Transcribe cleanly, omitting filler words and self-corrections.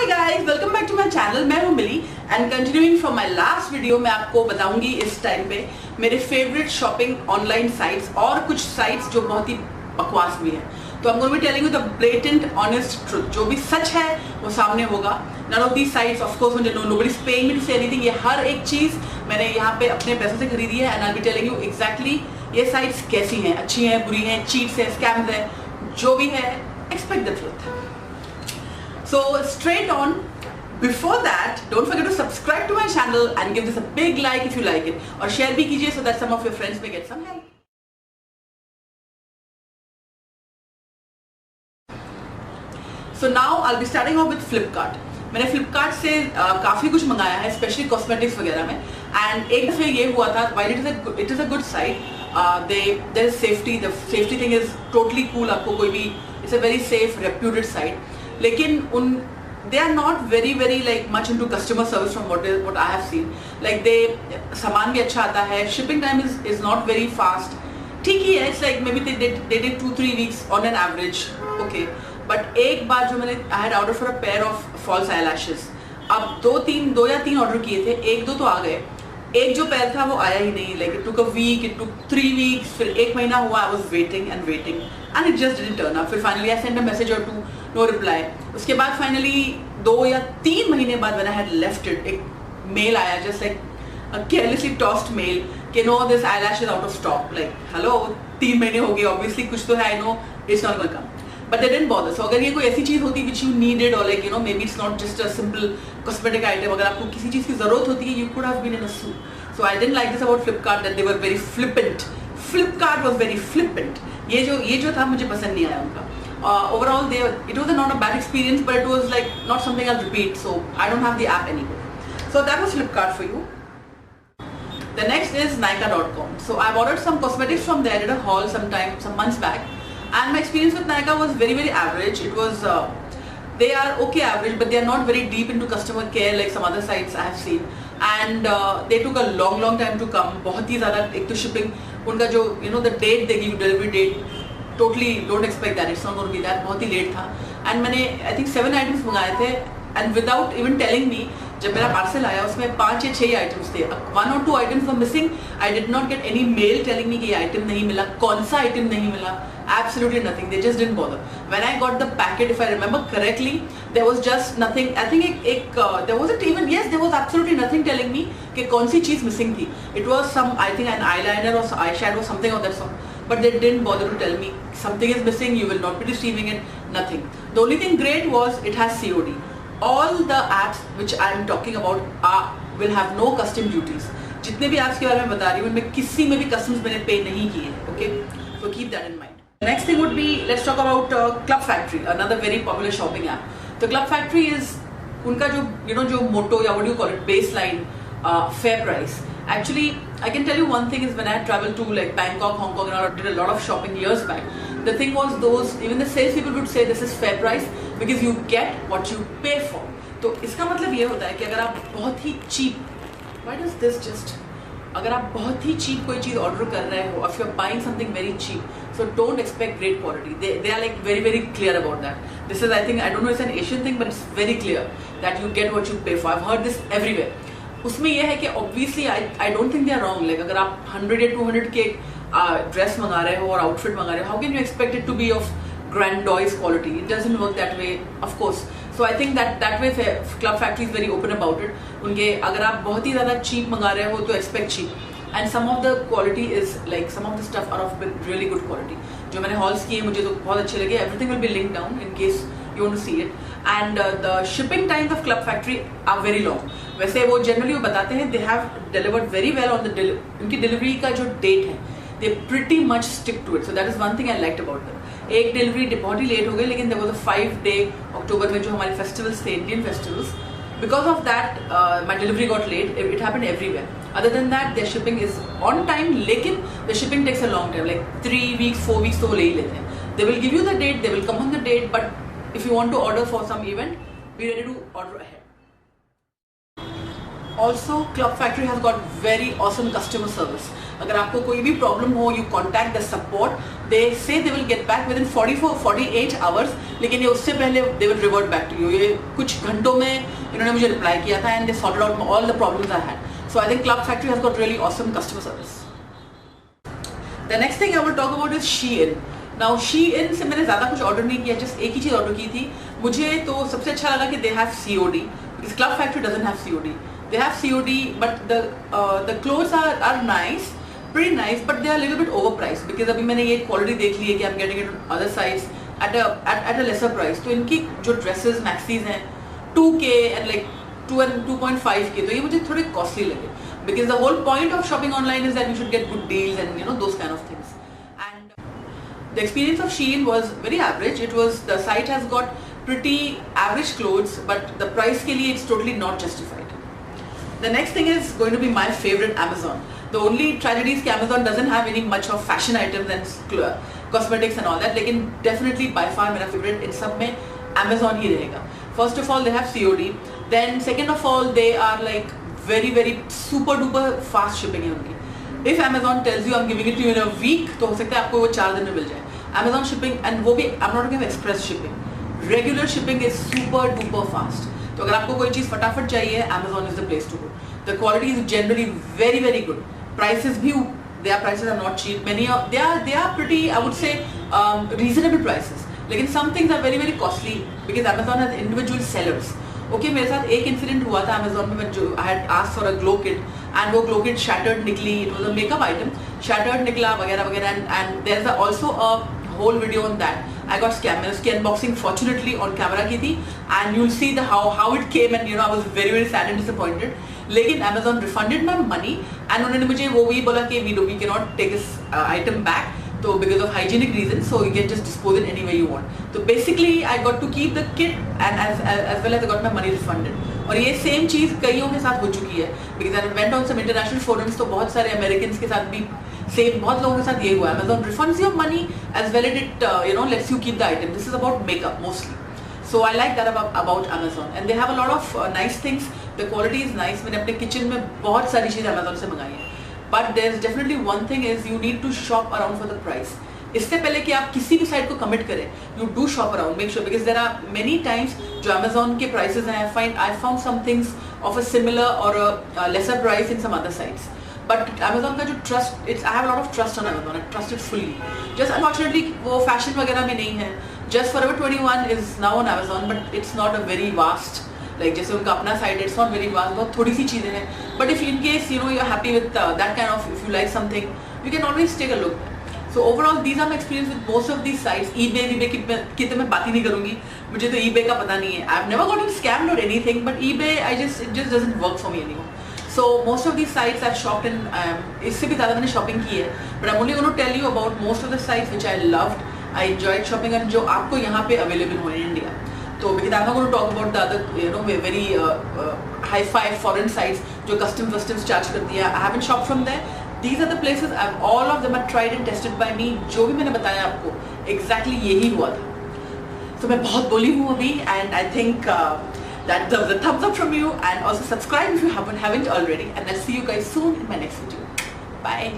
Hi guys, welcome back to my channel. मैं हूं Mili and continuing from my last video मैं आपको बताऊंगी इस टाइम पे मेरे फेवरेट शॉपिंग ऑनलाइन साइट्स और कुछ साइट्स जो बहुत ही बकवास भी है। तो I'm going to be telling you the blatant honest truth। जो भी सच है वो सामने होगा। None of these sites, of course, nobody's paying me to say anything। ये हर एक चीज मैंने यहाँ पे अपने पैसों से खरीदी है and I'll be telling you exactly ये साइट्स कैसी हैं, अच्छी हैं, बुरी हैं, चीट्स हैं, स्कैम्स हैं, जो भी है, expect the truth। So straight on, before that, don't forget to subscribe to my channel and give this a big like if you like it, और share भी कीजिए so that some of your friends may get some help। So now I'll be starting off with Flipkart। मैंने Flipkart से काफ़ी कुछ मंगाया है, specially cosmetics वगैरह में। एंड एक दफ़े ये हुआ था, while it is a good site, there is safety, the safety thing is totally cool। आपको कोई भी, it's a very safe, reputed site। लेकिन they are not very like much into customer service from what I have seen। Like सामान भी अच्छा आता है, shipping time is not very fast। ठीक ही है, it's like maybe they did 2-3 weeks on an average, okay। But एक बार जो मैंने I had ordered for a pair of false eyelashes। अब दो या तीन ऑर्डर किए थे, एक दो तो आ गए, एक जो पैर था वो आया ही नहीं। Like it took a week, it took 3 weeks, फिर एक महीना हुआ, I was waiting and it just didn't turn up. फिर finally I sent a message और 2, नो रिप्लाई। उसके बाद फाइनली 2 या 3 महीने बाद when I had left it, एक मेल आया, just like a carelessly tossed mail कि no this eyelash is out of stock। Like hello, 3 महीने हो गए, ऑब्वियसली कुछ तो है, I know it's not going to come, but they didn't bother। So अगर ये कोई ऐसी चीज होती which you needed, or like maybe it's not just a simple cosmetic item, अगर आपको किसी चीज की जरूरत होती है, you could have been in a suit। So I didn't like this about Flipkart, that they were very flippant। Flipkart was very flippant। ये जो था मुझे पसंद नहीं आया उनका। Overall it was not a bad experience, but it was like not something I'll repeat, so I don't have the app anymore। So that was Flipkart for you। The next is Nykaa.com। So I've ordered some cosmetics from there, I did a haul some months back, and my experience with Nykaa was very average। It was they are okay average, but they are not very deep into customer care like some other sites I have seen, and they took a long time to come। बहुत ही ज़्यादा, एक तो shipping उनका जो the date they give, delivery date, totally don't expect that, it's not going to be that, बहुत ही late था। and मैंने I think 7 items मंगाए थे, and without even telling me, जब मेरा पार्सल आया उसमें 5 या 6 आइटम्स थे। 1 or 2 items were missing। I did not get any mail telling me कि ये आइटम नहीं मिला, कौन सा आइटम नहीं मिला, absolutely nothing। They just didn't bother। When I got the packet, if I remember correctly, there was just nothing। I think there wasn't even, yes, there was absolutely nothing telling me कि कौन सी चीज missing थी। It was some, I think an eyeliner or eyeshadow, something of that sort, but they didn't bother to tell me something is missing, you will not be receiving it, nothing। The only thing great was it has COD। All the apps which I am talking about will have no custom duties। जितने भी apps के बारे में बता रही हूँ उनमें किसी में भी customs मैंने पे नहीं किए, okay? So keep that in mind। The next thing would be, let's talk about Club Factory, another very popular shopping app। The Club Factory is उनका जो जो motto या what do you call it, baseline, fair price। Actually, I can tell you one thing is when I traveled to like Bangkok, Hong Kong, and I did a lot of shopping years back, the thing was even the sales people would say this is fair price because you get what you pay for। तो इसका मतलब ये होता है कि अगर आप बहुत ही cheap, why does this just, अगर आप बहुत ही cheap कोई चीज़ ऑर्डर कर रहे हो, if you're buying something very cheap, so don't expect great quality। They are like very clear about that। This is, I think, I don't know, it's an Asian thing, but it's very clear that you get what you pay for। I've heard this everywhere। उसमें यह है कि obviously I don't think they are wrong। like अगर आप 100 या 200 के dress मंगा रहे हो और आउटफिट मंगा रहे हो, how can you expect it to be of grandiose quality? It doesn't work that way, of course। So I think that way Club Factory is very open about it। उनके अगर आप बहुत ही ज़्यादा cheap मंगा रहे हो तो expect cheap, and some of the quality is like some of the stuff are of really good quality। जो मैंने हॉल्स किए मुझे तो बहुत अच्छे लगे। Everything will be linked down in case you want to see it। and the shipping times of Club Factory are very long। वैसे वो generally वो बताते हैं they have delivered very well on the उनकी delivery का जो date है, they pretty much stick to it। so that is one thing I liked about them। एक डिलीवरी बहुत ही लेट हो गई, लेकिन there was a 5-day अक्टूबर में जो हमारे फेस्टिवल्स थे, Indian festivals, because of that my delivery got late। it happened everywhere। other than that their shipping is on time, लेकिन the shipping takes a long time, like 3 weeks 4 weeks तो वो ले ही लेते हैं। they will give you the date, they will come on the date, but if you want to order for some event, be ready to order ahead। Also, Club Factory has got very awesome customer service। अगर आपको कोई भी problem हो, you contact the support, they say they will get back within 48 hours। लेकिन ये उससे पहले they will revert back to you. ये कुछ घंटों में इन्होंने मुझे रिप्लाई किया था and they sorted out all the problems I had. So I think Club Factory has got really awesome customer service. The next thing I will talk about is Shein। Now Shein से मैंने ज़्यादा कुछ order नहीं किया, just एक ही चीज़ order की थी। मुझे तो सबसे अच्छा लगा कि they have COD, because club factory doesn't have COD। They have COD, but the clothes are nice, pretty nice, but they are a little bit overpriced because अभी मैंने ये quality देख ली है कि I'm getting it on other sites at a lesser price। तो इनकी जो dresses maxis हैं 2K and like 2 and 2.5K, तो ये मुझे थोड़े costly लगे because the whole point of shopping online is that you should get good deals and those kind of things। And the experience of Shein was very average। The site has got pretty average clothes, but the price के लिए it's totally not justified। The next thing is going to be my favorite, Amazon। The only tragedy is that Amazon doesn't have any much of fashion items and cosmetics and all that, लेकिन definitely by far मेरा favorite इन सब में Amazon ही रहेगा। First of all, they have COD, then second of all, they are like very super duper fast shipping है उनकी। If Amazon tells you I'm giving it to you in a week, तो हो सकता है आपको वो 4 दिन में मिल जाए। Amazon shipping, and वो भी I'm not talking about express shipping, regular shipping is super duper fast। तो अगर आपको कोई चीज़ फटाफट चाहिए, Amazon is the place to go। The quality is generally very good। Prices भी, their prices are not cheap। Many are they are pretty, I would say, reasonable prices। लेकिन some things are very costly because Amazon has individual sellers। Okay, मेरे साथ एक incident हुआ था Amazon में, जो I had asked for a glow kit and वो glow kit shattered निकली। It was a makeup item, shattered निकला वगैरह and there is also a whole video on that। I got scammed। मैंने उसकी unboxing fortunately on camera की थी and you'll see the how it came and I was very sad and disappointed। लेकिन Amazon refunded my money and उन्होंने मुझे वो भी बोला कि we cannot take this item back, तो because of hygienic reasons, so you can just dispose it any way you want। तो basically I got to keep the kit and as well as I got my money refunded। और ये same चीज़ कईयों के साथ हो चुकी है because I went on some international forums, तो बहुत सारे Americans के साथ भी same, बहुत लोगों के साथ ये हुआ। Amazon refunds your money as well as it lets you keep the item। This is about makeup mostly। So I like that about Amazon and they have a lot of nice things। The quality is nice। मैंने अपने kitchen में बहुत सारी चीज़ें Amazon से मंगाई हैं। But there's definitely one thing is you need to shop around for the price। इससे पहले कि आप किसी भी साइट को commit करें, you do shop around, make sure, because there are many times जो Amazon के prices हैं, I found some things of a similar or a lesser price in some other sites। But Amazon का जो trust, I have a lot of trust on Amazon। I trust it fully। Just unfortunately वो fashion वगैरह में नहीं है। Just Forever 21 is now on Amazon, but it's not a very vast, like जैसे उनका अपना site, it's not very vast, बहुत थोड़ी सी चीज़ें हैं। But if in case you're happy with that kind of, if you like something, you can always take a look। So overall these are my experience with most of these sites। eBay की तो मैं बात ही नहीं करूँगी, मुझे तो eBay का पता नहीं है। I've never gotten scammed or anything, but eBay it just doesn't work for me anymore। So most of these sites I've shopped in, इससे भी ज़्यादा मैंने shopping की है, but I'm only going to tell you about most of the sites which I loved, I enjoyed shopping and जो आपको यहाँ पे available हो in India। तो because I'm not going to talk about the other very hi-fi foreign sites जो customs charge करती है। I haven't shopped from there। These are the places all of them are tried and tested by me। जो भी मैंने बताया आपको exactly यही हुआ था। तो मैं बहुत बोली हूँ अभी and I think that deserves a thumbs up from you and also subscribe if you haven't already and I'll see you guys soon in my next video। Bye।